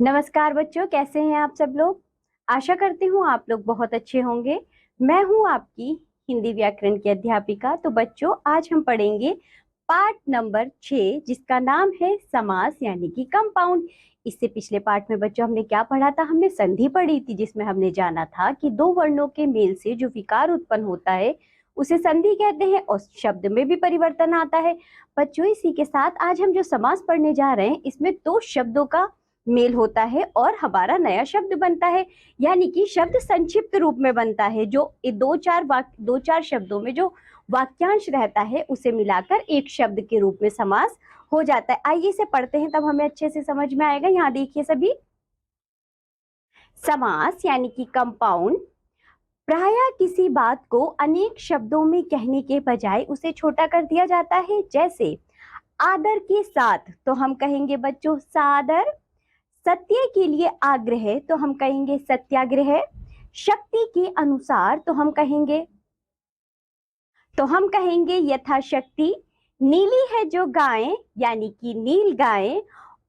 नमस्कार बच्चों, कैसे हैं आप सब लोग। आशा करती हूँ आप लोग बहुत अच्छे होंगे। मैं हूँ आपकी हिंदी व्याकरण की अध्यापिका। तो बच्चों, आज हम पढ़ेंगे पाठ नंबर 6, जिसका नाम है समास यानी कि कंपाउंड। इससे पिछले पाठ में बच्चों हमने क्या पढ़ा था? हमने संधि पढ़ी थी, जिसमें हमने जाना था कि दो वर्णों के मेल से जो विकार उत्पन्न होता है उसे संधि कहते हैं और शब्द में भी परिवर्तन आता है। बच्चों, इसी के साथ आज हम जो समास पढ़ने जा रहे हैं, इसमें दो शब्दों का मेल होता है और हमारा नया शब्द बनता है, यानी कि शब्द संक्षिप्त रूप में बनता है। जो दो चार शब्दों में जो वाक्यांश रहता है उसे मिलाकर एक शब्द के रूप में समास हो जाता है। आइए इसे पढ़ते हैं, तब हमें अच्छे से समझ में आएगा। यहाँ देखिए सभी, समास यानी कि कंपाउंड प्रायः किसी बात को अनेक शब्दों में कहने के बजाय उसे छोटा कर दिया जाता है। जैसे आदर के साथ तो हम कहेंगे बच्चों सादर, सत्य के लिए आग्रह तो हम कहेंगे सत्याग्रह, शक्ति के अनुसार तो हम कहेंगे यथाशक्ति, नीली है जो गाय यानी कि नील गाय।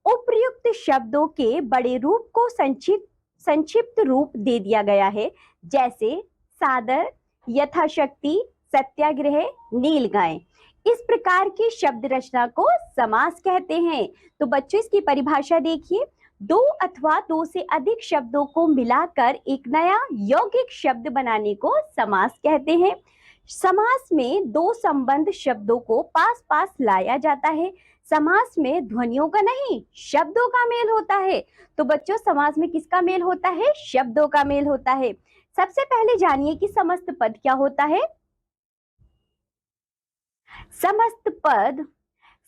उपर्युक्त शब्दों के बड़े रूप को संक्षिप्त रूप दे दिया गया है, जैसे सादर, यथाशक्ति, सत्याग्रह, नील गाय। इस प्रकार की शब्द रचना को समास कहते हैं। तो बच्चों, इसकी परिभाषा देखिए, दो अथवा दो से अधिक शब्दों को मिलाकर एक नया यौगिक शब्द बनाने को समास कहते हैं। समास में दो संबंध शब्दों को पास पास लाया जाता है। समास में ध्वनियों का नहीं, शब्दों का मेल होता है। तो बच्चों, समास में किसका मेल होता है? शब्दों का मेल होता है। सबसे पहले जानिए कि समस्त पद क्या होता है। समस्त पद,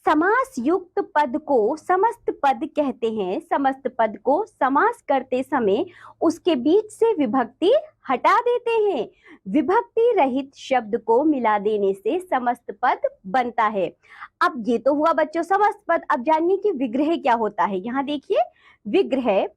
समास युक्त पद को समस्त पद कहते हैं। समस्त पद को समास करते समय उसके बीच से विभक्ति हटा देते हैं। विभक्ति रहित शब्द को मिला देने से समस्त पद बनता है। अब ये तो हुआ बच्चों समस्त पद। अब जानिए कि विग्रह क्या होता है। यहाँ देखिए, विग्रह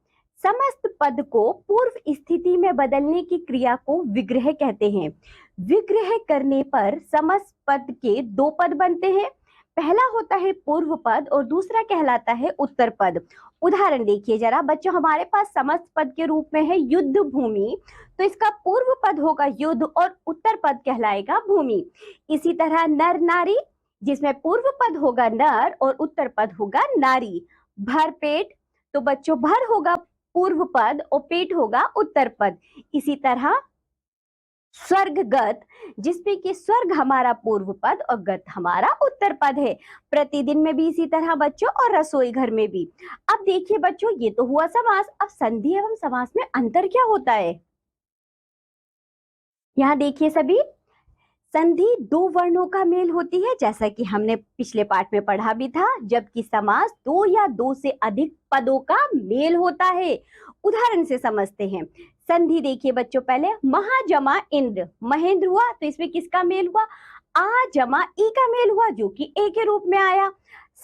समस्त पद को पूर्व स्थिति में बदलने की क्रिया को विग्रह कहते हैं। विग्रह करने पर समस्त पद के दो पद बनते हैं। पहला होता है पूर्व पद और दूसरा कहलाता है उत्तर पद। उदाहरण देखिए जरा बच्चों, हमारे पास समस्त पद के रूप में है युद्ध भूमि, तो इसका पूर्व पद होगा युद्ध और उत्तर पद कहलाएगा भूमि। इसी तरह नर नारी, जिसमें पूर्व पद होगा नर और उत्तर पद होगा नारी। भर पेट, तो बच्चों भर होगा पूर्व पद और पेट होगा उत्तर पद। इसी तरह स्वर्गगत, जिसमें कि स्वर्ग हमारा पूर्व पद और गत हमारा उत्तर पद है। प्रतिदिन में भी इसी तरह बच्चों, और रसोई घर में भी। अब देखिए बच्चों, ये तो हुआ समास। अब संधि एवं समास में अंतर क्या होता है? यहाँ देखिए सभी, संधि दो वर्णों का मेल होती है, जैसा कि हमने पिछले पाठ में पढ़ा भी था। जबकि समास दो या दो से अधिक पदों का मेल होता है। उदाहरण से समझते हैं। संधि देखिए बच्चों, पहले महा जमा इंद्र, महेंद्र हुआ, तो इसमें किसका मेल हुआ? आ जमा ई का मेल हुआ, जो कि ए के रूप में आया।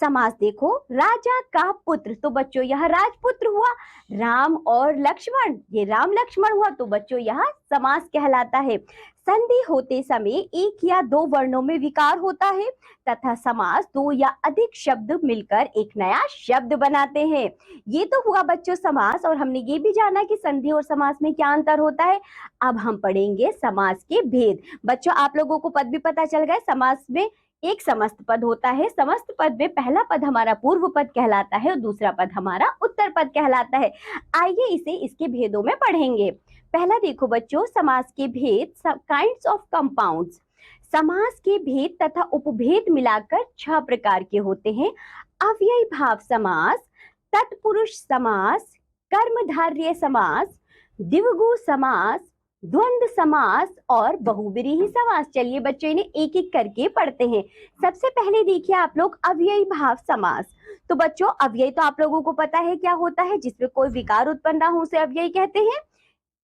समास देखो, राजा का पुत्र, तो बच्चों यह राजपुत्र हुआ। राम और लक्ष्मण, ये राम लक्ष्मण हुआ, तो बच्चों यह समास कहलाता है। संधि होते समय एक या दो वर्णों में विकार होता है तथा समास दो या अधिक शब्द मिलकर एक नया शब्द बनाते हैं। ये तो हुआ बच्चों समास, और हमने ये भी जाना कि संधि और समास में क्या अंतर होता है। अब हम पढ़ेंगे समास के भेद। बच्चों, आप लोगों को पद भी पता चल गए। समास में एक समस्त पद होता है। समस्त पद में पहला पद हमारा पूर्व पद कहलाता है और दूसरा पद हमारा उत्तर पद कहलाता है। आइए इसे इसके भेदों में पढ़ेंगे। पहला देखो बच्चों, समास के भेद, काइंड्स ऑफ कंपाउंड्स। समास के भेद तथा उपभेद मिलाकर 6 प्रकार के होते हैं। अव्ययी भाव समास, तत्पुरुष समास, कर्मधारय समास, द्विगु समास, द्वंद्व समास और बहुव्रीहि समास। चलिए बच्चों, इन्हें एक एक करके पढ़ते हैं। सबसे पहले देखिए आप लोग, अव्ययी भाव समास। तो बच्चों, अव्ययी तो आप लोगों को पता है क्या होता है। जिसमें कोई विकार उत्पन्न ना हो उसे अव्ययी कहते हैं।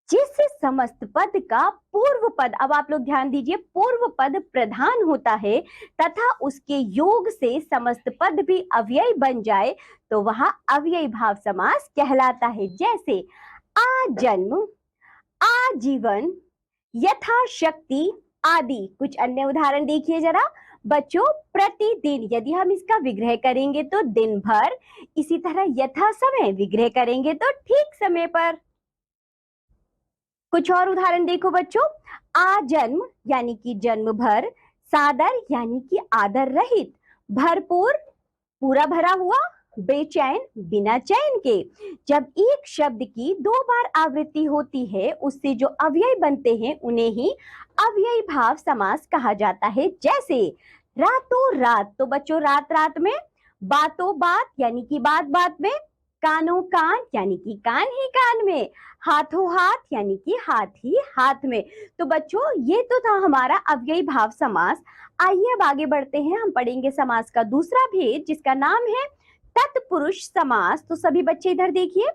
जिस समस्त पद का पूर्व पद, अब आप लोग ध्यान दीजिए, पूर्व पद प्रधान होता है तथा उसके योग से समस्त पद भी अव्ययी बन जाए, तो वह अव्ययी भाव समास कहलाता है। जैसे आजन्म, आजीवन, यथाशक्ति आदि। कुछ अन्य उदाहरण देखिए जरा। बच्चों प्रतिदिन यदि हम इसका विग्रह करेंगे तो दिन भर, इसी तरह यथा समय विग्रह करेंगे तो ठीक समय पर। कुछ और उदाहरण देखो बच्चों, आजन्म यानी कि जन्म भर, सादर यानी कि आदर रहित, भरपूर पूरा भरा हुआ, बेचैन बिना चैन के। जब एक शब्द की दो बार आवृत्ति होती है उससे जो अव्यय बनते हैं उन्हें ही अव्ययी भाव समास कहा जाता है। जैसे रातों रात, तो बच्चों रात रात में, बातों बात यानी कि बात बात में, कानों कान यानी कि कान ही कान में, हाथों हाथ यानी कि हाथ ही हाथ में। तो बच्चों ये तो था हमारा अव्ययी भाव समास। आइए अब आगे बढ़ते हैं, हम पढ़ेंगे समास का दूसरा भेद जिसका नाम है तत्पुरुष समास। तो सभी बच्चे इधर देखिए,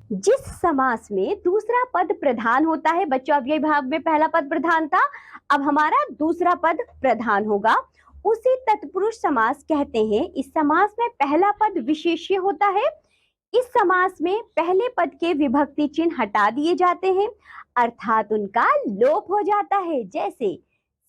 जिस समास में दूसरा पद प्रधान होता है, बच्चों अव्ययी भाव में पहला पद प्रधान था, अब हमारा दूसरा पद प्रधान होगा, उसे तत्पुरुष समास कहते हैं। इस समास में पहला पद विशेष्य होता है। इस समास में पहले पद के विभक्ति चिन्ह हटा दिए जाते हैं अर्थात उनका लोप हो जाता है। जैसे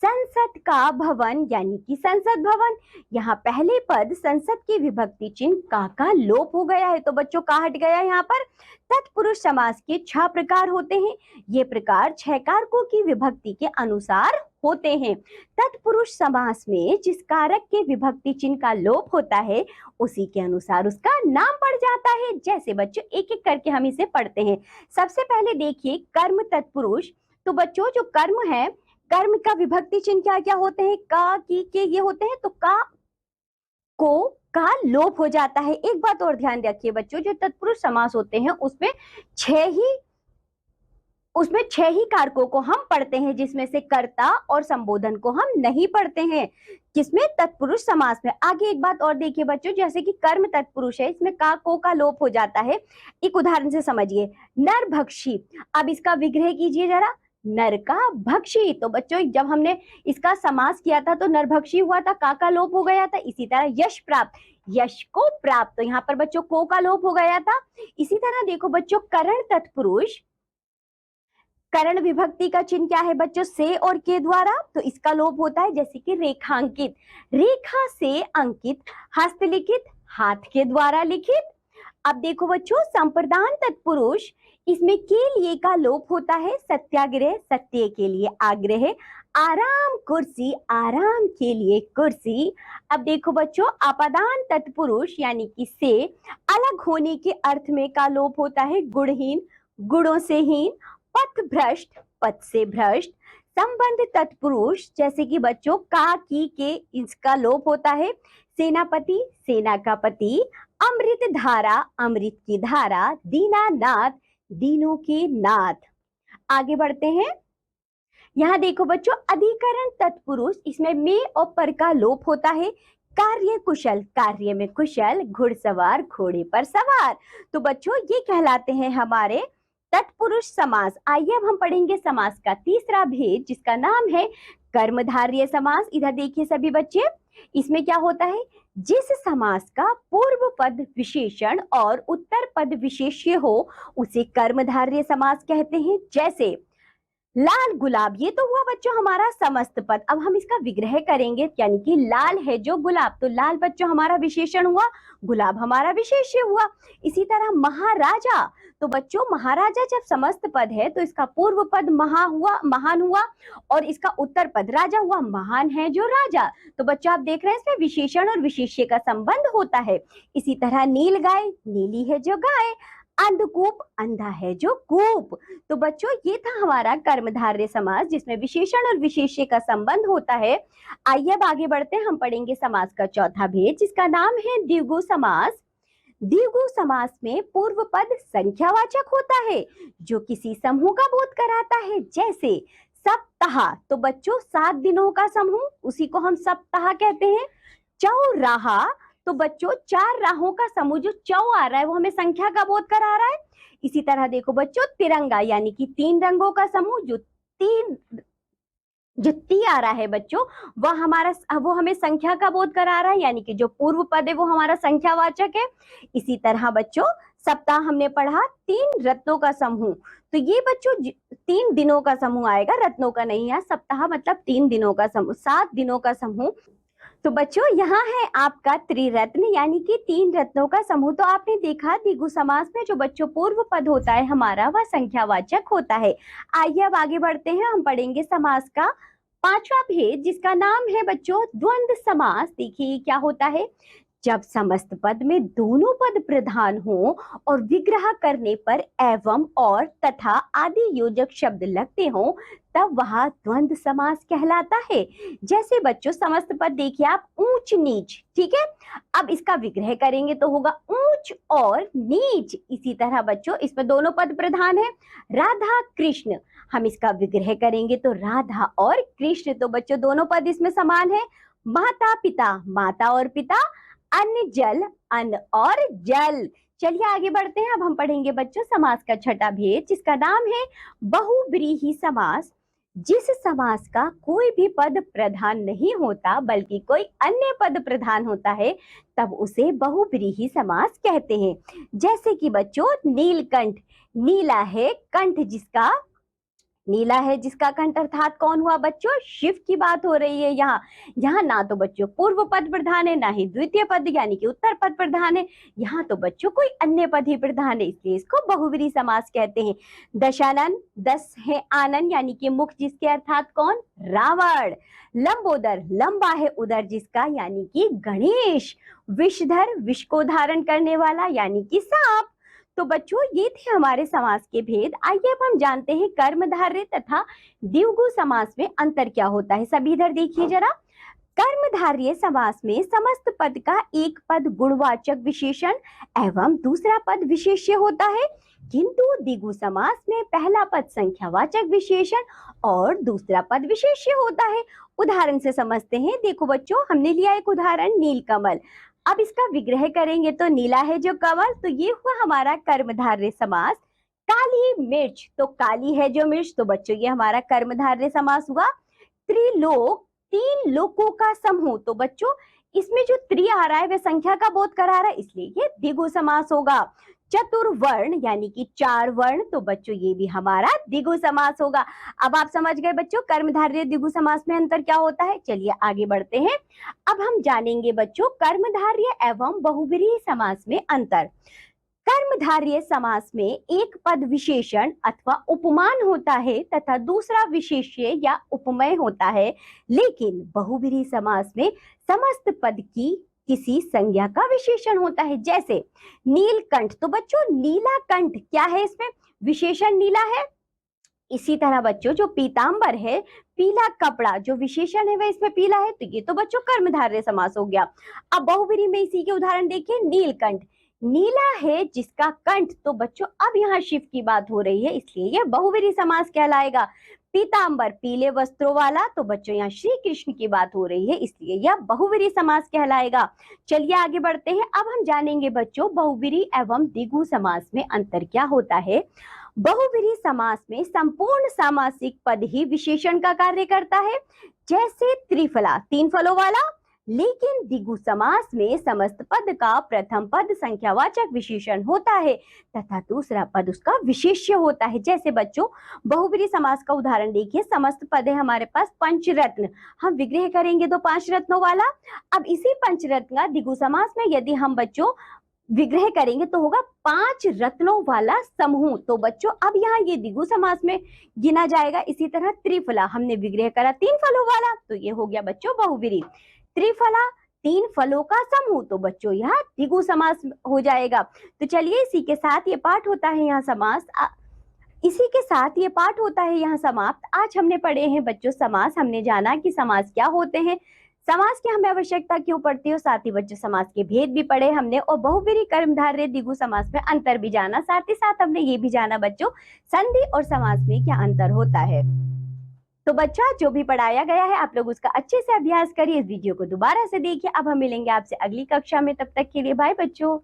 संसद का भवन यानी कि संसद भवन, यहाँ पहले पद संसद की विभक्ति चिन्ह का लोप हो गया है, तो बच्चों का हट गया। यहाँ पर तत्पुरुष समास के 6 प्रकार होते हैं। ये प्रकार 6 कारकों की विभक्ति के अनुसार होते हैं। तत्पुरुष समास में जिस कारक के विभक्ति चिन्ह का लोप होता है उसी के अनुसार उसका नाम पड़ जाता है। जैसे बच्चों एक एक करके हम इसे पढ़ते हैं। सबसे पहले देखिए कर्म तत्पुरुष। तो बच्चों जो कर्म है, कर्म का विभक्ति चिन्ह क्या क्या होते हैं, का की के ये होते हैं, तो का को का लोप हो जाता है। एक बात और ध्यान रखिए बच्चों, जो तत्पुरुष समास होते हैं उसमें छह ही कारकों को हम पढ़ते हैं, जिसमें से कर्ता और संबोधन को हम नहीं पढ़ते हैं, जिसमें तत्पुरुष समास में। आगे एक बात और देखिए बच्चों, जैसे कि कर्म तत्पुरुष है, इसमें का को का लोप हो जाता है। एक उदाहरण से समझिए, नरभक्षी। अब इसका विग्रह कीजिए जरा, नर का भक्षी। तो बच्चों जब हमने इसका समास किया था तो नरभक्षी हुआ था, का लोप हो गया था। इसी तरह यश प्राप्त, यश को प्राप्त, तो यहाँ पर बच्चों को का लोप हो गया था। इसी तरह देखो बच्चों करण तत्पुरुष, करण विभक्ति का चिन्ह क्या है बच्चों, से और के द्वारा, तो इसका लोप होता है। जैसे कि रेखांकित, रेखा से अंकित, हस्तलिखित हाथ के द्वारा लिखित। अब देखो बच्चों संप्रदान तत्पुरुष, इसमें के लिए का लोप होता है। सत्याग्रह, सत्य के लिए आग्रह, आराम कुर्सी, आराम के लिए कुर्सी। अब देखो बच्चों अपादान तत्पुरुष यानी कि से अलग होने के अर्थ में का लोप होता है। गुणहीन, गुणों से हीन, पथ भ्रष्ट, पथ से भ्रष्ट। संबंध तत्पुरुष जैसे कि बच्चों का की के इसका लोप होता है। सेनापति, सेना का पति, अमृत धारा, अमृत की धारा, दीनानाथ, दीनों के नाथ। आगे बढ़ते हैं, यहाँ देखो बच्चों अधिकरण तत्पुरुष, इसमें में और पर का लोप होता है। कार्य कुशल, कार्य में कुशल, घुड़सवार, घोड़े पर सवार। तो बच्चों ये कहलाते हैं हमारे तत्पुरुष समास। आइए अब हम पढ़ेंगे समास का तीसरा भेद जिसका नाम है कर्मधारय समास। इधर देखिए सभी बच्चे, इसमें क्या होता है, जिस समास का पूर्व पद विशेषण और उत्तर पद विशेष्य हो उसे कर्मधारय समास कहते हैं। जैसे लाल गुलाब, ये तो हुआ बच्चों हमारा समस्त पद। अब हम इसका विग्रह करेंगे, यानी कि लाल है जो गुलाब, तो लाल बच्चों हमारा विशेषण हुआ, गुलाब हमारा विशेष्य हुआ। इसी तरह महाराजा, तो बच्चों महाराजा जब समस्त पद है तो इसका पूर्व पद महान हुआ और इसका उत्तर पद राजा हुआ, महान है जो राजा। तो बच्चों आप देख रहे हैं इसमें विशेषण और विशेष्य का संबंध होता है। इसी तरह नील गाय, नीली है जो गाय, अंधकूप, अंधा है जो कूप। तो बच्चों ये था हमारा कर्मधारय समास जिसमें विशेषण और विशेष्य का संबंध होता है। आइए अब आगे बढ़ते हैं, हम पढ़ेंगे समास का चौथा भेद जिसका नाम है द्विगु समास। द्विगु समास में पूर्व पद संख्यावाचक होता है जो किसी समूह का बोध कराता है। जैसे सप्ताह, तो बच्चों 7 दिनों का समूह, उसी को हम सप्ताह कहते हैं। चौराहा, तो बच्चों 4 राहों का समूह, जो चौ आ रहा है वो हमें संख्या का बोध करा रहा है। इसी तरह देखो बच्चों तिरंगा यानी कि 3 रंगों का समूह, जो ती आ रहा है बच्चों वो हमें संख्या का बोध करा रहा है, यानी कि जो पूर्व पद है वो हमारा संख्यावाचक है। इसी तरह बच्चों सप्ताह हमने पढ़ा 3 रत्नों का समूह, तो ये बच्चों 3 दिनों का समूह आएगा, रत्नों का नहीं है। सप्ताह मतलब 3 दिनों का समूह, 7 दिनों का समूह। तो बच्चों यहाँ है आपका त्रिरत्न यानी कि 3 रत्नों का समूह। तो आपने देखा द्विगु समास में जो बच्चों पूर्व पद होता है हमारा वह संख्यावाचक होता है। आइए अब आगे बढ़ते हैं, हम पढ़ेंगे समास का 5वां भेद जिसका नाम है बच्चों द्वंद्व समास। देखिए क्या होता है, जब समस्त पद में दोनों पद प्रधान हो और विग्रह करने पर एवं और तथा आदि योजक शब्द लगते हो तब वह द्वंद्व समास कहलाता है। जैसे बच्चों समस्त पद देखिए आप ऊंच नीच, ठीक है, अब इसका विग्रह करेंगे तो होगा ऊंच और नीच। इसी तरह बच्चों इसमें दोनों पद प्रधान है, राधा कृष्ण, हम इसका विग्रह करेंगे तो राधा और कृष्ण, तो बच्चों दोनों पद इसमें समान है। माता पिता, माता और पिता, अन्न जल, अन्न और जल। चलिए आगे बढ़ते हैं, अब हम पढ़ेंगे बच्चों समास का 6वां भेद जिसका नाम है बहुव्रीहि समास। जिस समास का कोई भी पद प्रधान नहीं होता बल्कि कोई अन्य पद प्रधान होता है तब उसे बहुव्रीहि समास कहते हैं। जैसे कि बच्चों नीलकंठ, नीला है कंठ जिसका, नीला है जिसका कंठ अर्थात कौन हुआ बच्चों, शिव की बात हो रही है। यहाँ ना तो बच्चों पूर्व पद प्रधान है ना ही द्वितीय पद यानी कि उत्तर पद प्रधान है, यहाँ तो बच्चों कोई अन्य पद ही प्रधान है, इसलिए इसको बहुव्रीहि समास कहते हैं। दशानन, 10 है आनन यानी कि मुख जिसके अर्थात कौन, रावण। लंबोदर, लंबा है उदर जिसका यानी कि गणेश। विषधर, विष को धारण करने वाला यानी कि सांप। तो बच्चों ये थे हमारे समास के भेद। आइए अब हम जानते हैं कर्मधारय तथा द्विगु समास में अंतर क्या होता है। सभी इधर देखिए जरा, कर्मधारय समास में समस्त पद का एक पद गुणवाचक विशेषण एवं दूसरा पद विशेष्य होता है, किंतु द्विगु समास में पहला पद संख्यावाचक विशेषण और दूसरा पद विशेष्य होता है। उदाहरण से समझते हैं, देखो बच्चों हमने लिया एक उदाहरण नीलकमल, अब इसका विग्रह करेंगे तो नीला है जो कमल, तो ये हुआ हमारा कर्मधारय समास। काली मिर्च, तो काली है जो मिर्च, तो बच्चों ये हमारा कर्मधारय समास हुआ। त्रिलोक, 3 लोकों का समूह, तो बच्चों इसमें जो त्रि आ रहा है वह संख्या का बोध करा रहा है इसलिए ये द्विगु समास होगा। चतुर्वर्ण यानी कि 4 वर्ण, तो बच्चों ये भी हमारा द्विगु समास होगा। अब आप समझ गए बच्चों कर्मधारय द्विगु समास में अंतर क्या होता है। चलिए आगे बढ़ते हैं, अब हम जानेंगे बच्चों कर्मधारय एवं बहुव्रीहि समास में अंतर। कर्मधारय समास में एक पद विशेषण अथवा उपमान होता है तथा दूसरा विशेष्य या उपमेय होता है, लेकिन बहुव्रीहि समास में समस्त पद की किसी संज्ञा का विशेषण होता है। जैसे नीलकंठ, तो बच्चों नीला कंठ क्या है, इसमें विशेषण नीला है। इसी तरह बच्चों जो पीतांबर है, पीला कपड़ा, जो विशेषण है वह इसमें पीला है, तो ये तो बच्चों कर्मधारय समास हो गया। अब बहुव्रीहि में इसी के उदाहरण देखिए, नीलकंठ, नीला है जिसका कंठ, तो बच्चों अब यहाँ शिव की बात हो रही है इसलिए यह बहुव्रीहि समास कहलाएगा। पीतांबर, पीले वस्त्रों वाला, तो बच्चों यहाँ श्री कृष्ण की बात हो रही है इसलिए यह बहुव्रीहि समास कहलाएगा। चलिए आगे बढ़ते हैं, अब हम जानेंगे बच्चों बहुव्रीहि एवं द्विगु समास में अंतर क्या होता है। बहुव्रीहि समास में संपूर्ण सामासिक पद ही विशेषण का कार्य करता है, जैसे त्रिफला, 3 फलों वाला, लेकिन द्विगु समास में समस्त पद का प्रथम पद संख्यावाचक विशेषण होता है तथा दूसरा पद उसका विशेष्य होता है। जैसे बच्चों बहुव्रीहि समास का उदाहरण देखिए, समस्त पद है हमारे पास पंचरत्न, हम विग्रह करेंगे तो 5 रत्नों वाला। अब इसी पंचरत्न का द्विगु समास में यदि हम बच्चों विग्रह करेंगे तो होगा 5 रत्नों वाला समूह, तो बच्चों अब यहाँ ये द्विगु समास में गिना जाएगा। इसी तरह त्रिफला, हमने विग्रह करा 3 फलों वाला, तो ये हो गया बच्चों बहुव्रीहि। त्रिफला, 3 फलों का समूह, तो बच्चों यहाँ द्विगु समास हो जाएगा। तो चलिए इसी के साथ ये पाठ होता है यहाँ समास, इसी के साथ ये पाठ होता है यहाँ समाप्त। आज हमने पढ़े हैं बच्चों समास, हमने जाना कि समास क्या होते हैं, समास की हमें आवश्यकता क्यों पड़ती है, साथ ही बच्चों समास के भेद भी पढ़े हमने और बहुव्रीहि कर्मधारय द्विगु समास में अंतर भी जाना, साथ ही साथ हमने ये भी जाना बच्चों संधि और समास में क्या अंतर होता है। तो बच्चा जो भी पढ़ाया गया है आप लोग उसका अच्छे से अभ्यास करिए, इस वीडियो को दोबारा से देखिए। अब हम मिलेंगे आपसे अगली कक्षा में, तब तक के लिए बाय बच्चों।